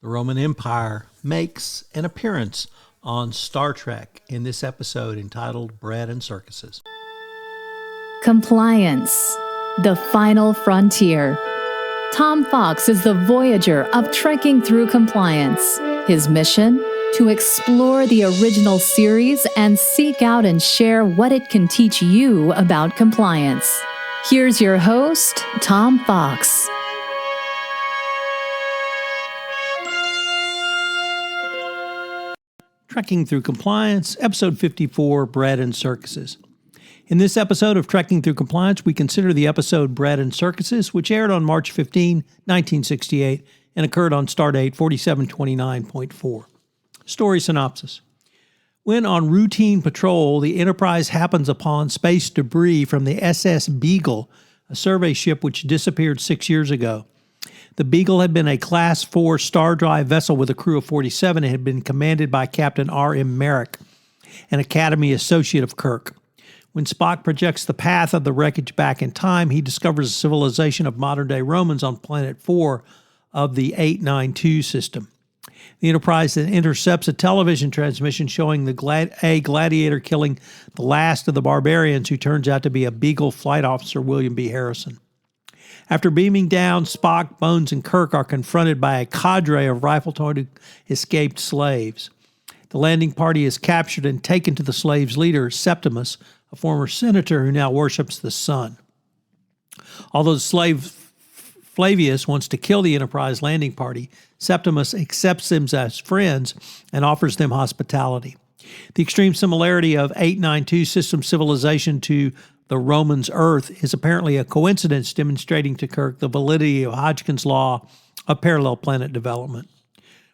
The Roman Empire makes an appearance on Star Trek in this episode entitled Bread and Circuses. Compliance, the final frontier. Tom Fox is the voyager of trekking through compliance. His mission? To explore the original series and seek out and share what it can teach you about compliance. Here's your host, Tom Fox. Trekking Through Compliance, Episode 54, Bread and Circuses. In this episode of Trekking Through Compliance, we consider the episode Bread and Circuses, which aired on March 15, 1968, and occurred on Stardate 4729.4. Story synopsis. When on routine patrol, the Enterprise happens upon space debris from the SS Beagle, a survey ship which disappeared 6 years ago. The Beagle had been a Class 4 star drive vessel with a crew of 47 and had been commanded by Captain R.M. Merrik, an Academy associate of Kirk. When Spock projects the path of the wreckage back in time, he discovers a civilization of modern-day Romans on Planet 4 of the 892 system. The Enterprise then intercepts a television transmission showing a gladiator killing the last of the barbarians, who turns out to be a Beagle flight officer, William B. Harrison. After beaming down, Spock, Bones, and Kirk are confronted by a cadre of rifle-toted escaped slaves. The landing party is captured and taken to the slaves' leader, Septimus, a former senator who now worships the sun. Although the slave Flavius wants to kill the Enterprise landing party, Septimus accepts them as friends and offers them hospitality. The extreme similarity of 892 system civilization to the Romans' Earth is apparently a coincidence, demonstrating to Kirk the validity of Hodgekin's law of parallel planet development.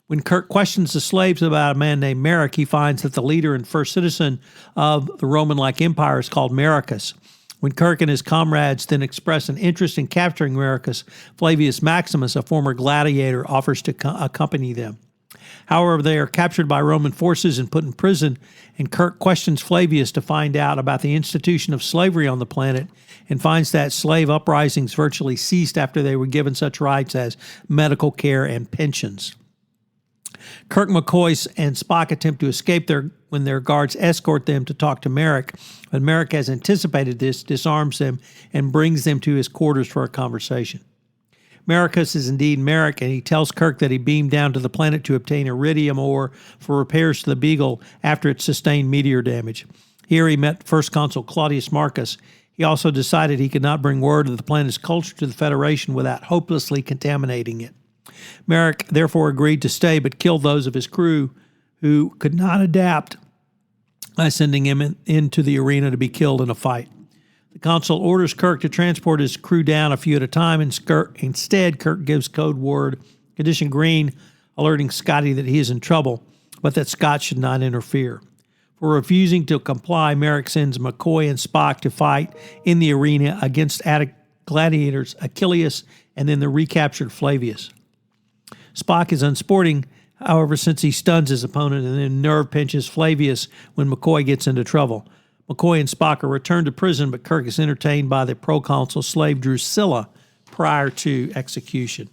When Kirk questions the slaves about a man named Merrik, he finds that the leader and first citizen of the Roman-like empire is called Merrikus. When Kirk and his comrades then express an interest in capturing Merrikus, Flavius Maximus, a former gladiator, offers to accompany them. However, they are captured by Roman forces and put in prison, and Kirk questions Flavius to find out about the institution of slavery on the planet and finds that slave uprisings virtually ceased after they were given such rights as medical care and pensions. Kirk, McCoy, and Spock attempt to escape when their guards escort them to talk to Merrik, but Merrik, has anticipated this, disarms them and brings them to his quarters for a conversation. Merrikus is indeed Merrik, and he tells Kirk that he beamed down to the planet to obtain iridium ore for repairs to the Beagle after it sustained meteor damage. Here he met First Consul Claudius Marcus. He also decided he could not bring word of the planet's culture to the Federation without hopelessly contaminating it. Merrik therefore agreed to stay, but killed those of his crew who could not adapt by sending him into the arena to be killed in a fight. The consul orders Kirk to transport his crew down a few at a time. Instead, Kirk gives code word Condition Green, alerting Scotty that he is in trouble, but that Scott should not interfere. For refusing to comply, Merrik sends McCoy and Spock to fight in the arena against gladiators Achilles and then the recaptured Flavius. Spock is unsporting, however, since he stuns his opponent and then nerve pinches Flavius when McCoy gets into trouble. McCoy and Spock are returned to prison, but Kirk is entertained by the proconsul slave Drusilla prior to execution.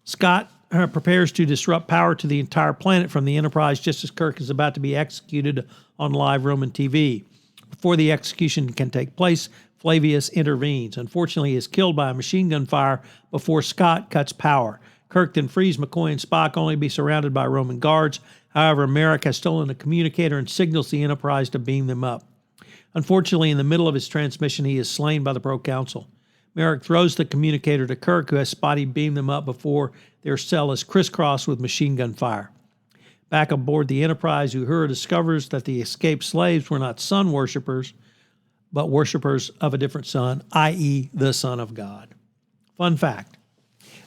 Scott prepares to disrupt power to the entire planet from the Enterprise just as Kirk is about to be executed on live Roman TV. Before the execution can take place, Flavius intervenes. Unfortunately, he is killed by a machine gun fire before Scott cuts power. Kirk then frees McCoy and Spock, only to be surrounded by Roman guards. However, Merrik has stolen a communicator and signals the Enterprise to beam them up. Unfortunately, in the middle of his transmission, he is slain by the proconsul. Merrik throws the communicator to Kirk, who has Spotty beam them up before their cell is crisscrossed with machine gun fire. Back aboard the Enterprise, Uhura discovers that the escaped slaves were not sun worshippers, but worshippers of a different sun, i.e. the Son of God. Fun fact.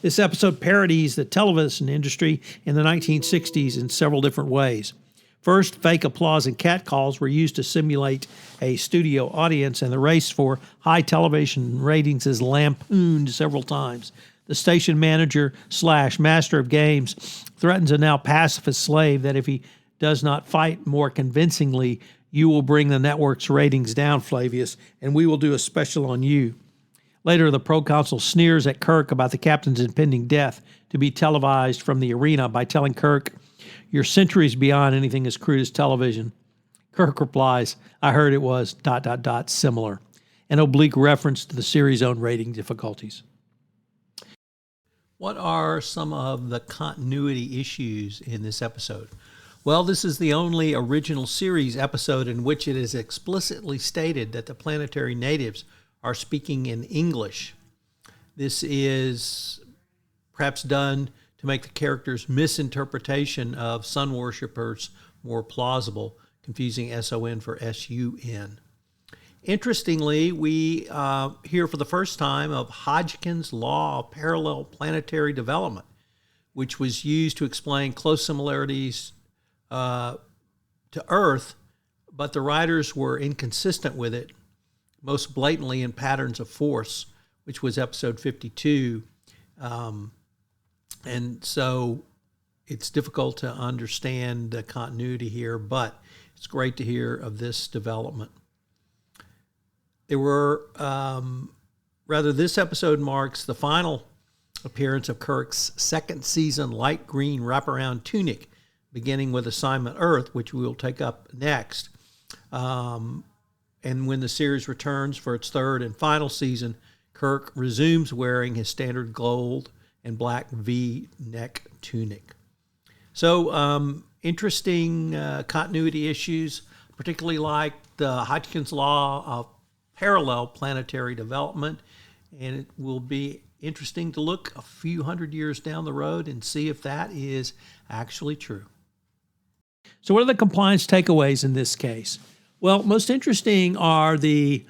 This episode parodies the television industry in the 1960s in several different ways. First, fake applause and catcalls were used to simulate a studio audience, and the race for high television ratings is lampooned several times. The station manager / master of games threatens a now pacifist slave that if he does not fight more convincingly, you will bring the network's ratings down, Flavius, and we will do a special on you. Later, the proconsul sneers at Kirk about the captain's impending death to be televised from the arena by telling Kirk, "You're centuries beyond anything as crude as television." Kirk replies, "I heard it was ... similar," an oblique reference to the series' own rating difficulties. What are some of the continuity issues in this episode? Well, this is the only original series episode in which it is explicitly stated that the planetary natives are speaking in English. This is perhaps done to make the characters' misinterpretation of sun worshippers more plausible, confusing SON for SUN. Interestingly, we hear for the first time of Hodgekin's law of parallel planetary development, which was used to explain close similarities to Earth, but the writers were inconsistent with it, most blatantly in Patterns of Force, which was episode 52. And so it's difficult to understand the continuity here, but it's great to hear of this development. There were, this episode marks the final appearance of Kirk's second season light green wraparound tunic, beginning with Assignment Earth, which we will take up next. And when the series returns for its third and final season, Kirk resumes wearing his standard gold and black V-neck tunic. So interesting continuity issues, particularly like the Hodgkin's law of parallel planetary development. And it will be interesting to look a few hundred years down the road and see if that is actually true. So what are the compliance takeaways in this case? Well, most interesting are the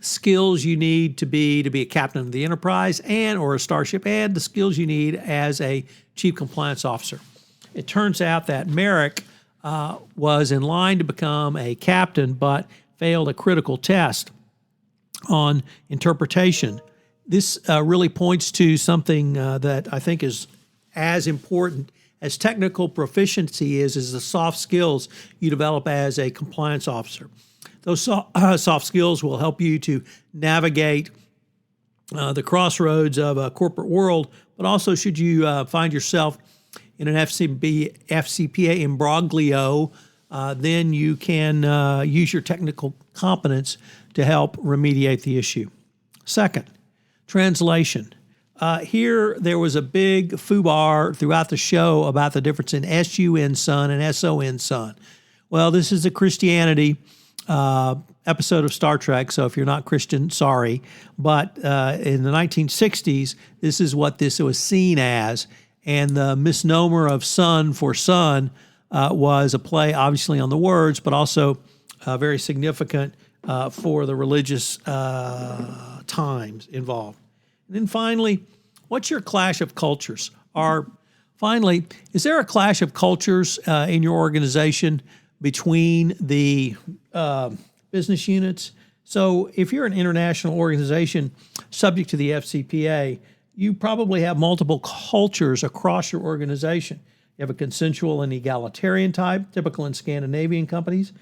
skills you need to be a captain of the Enterprise or a starship, and the skills you need as a chief compliance officer. It turns out that Merrik was in line to become a captain, but failed a critical test on interpretation. This really points to something that I think is as important as technical proficiency is the soft skills you develop as a compliance officer. Those soft skills will help you to navigate the crossroads of a corporate world, but also should you find yourself in an FCPA imbroglio, then you can use your technical competence to help remediate the issue. Second, translation. Here, there was a big foobar throughout the show about the difference in SUN son and SON son. Well, this is a Christianity episode of Star Trek, so if you're not Christian, sorry. But in the 1960s, this is what this was seen as, and the misnomer of son for son was a play, obviously, on the words, but also very significant for the religious times involved. And then finally, what's your clash of cultures? Finally, is there a clash of cultures in your organization between the business units? So if you're an international organization subject to the FCPA, you probably have multiple cultures across your organization. You have a consensual and egalitarian type, typical in Scandinavian companies.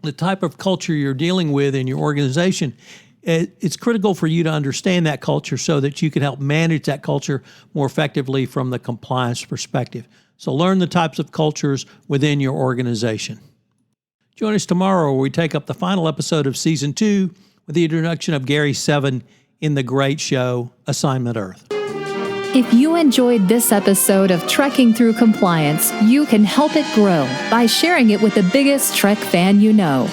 The type of culture you're dealing with in your organization, it's critical for you to understand that culture so that you can help manage that culture more effectively from the compliance perspective. So learn the types of cultures within your organization. Join us tomorrow where we take up the final episode of Season 2 with the introduction of Gary Seven in the great show, Assignment Earth. If you enjoyed this episode of Trekking Through Compliance, you can help it grow by sharing it with the biggest Trek fan you know.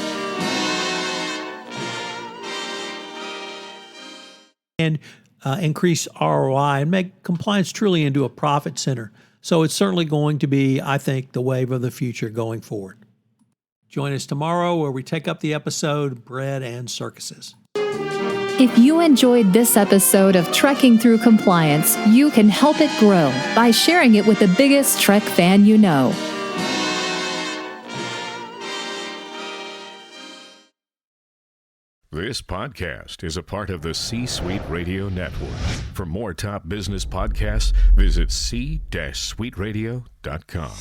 And increase ROI and make compliance truly into a profit center. So it's certainly going to be, I think, the wave of the future going forward. Join us tomorrow where we take up the episode Bread and Circuses. If you enjoyed this episode of Trekking Through Compliance, you can help it grow by sharing it with the biggest Trek fan you know. This podcast is a part of the C-Suite Radio Network. For more top business podcasts, visit c-suiteradio.com.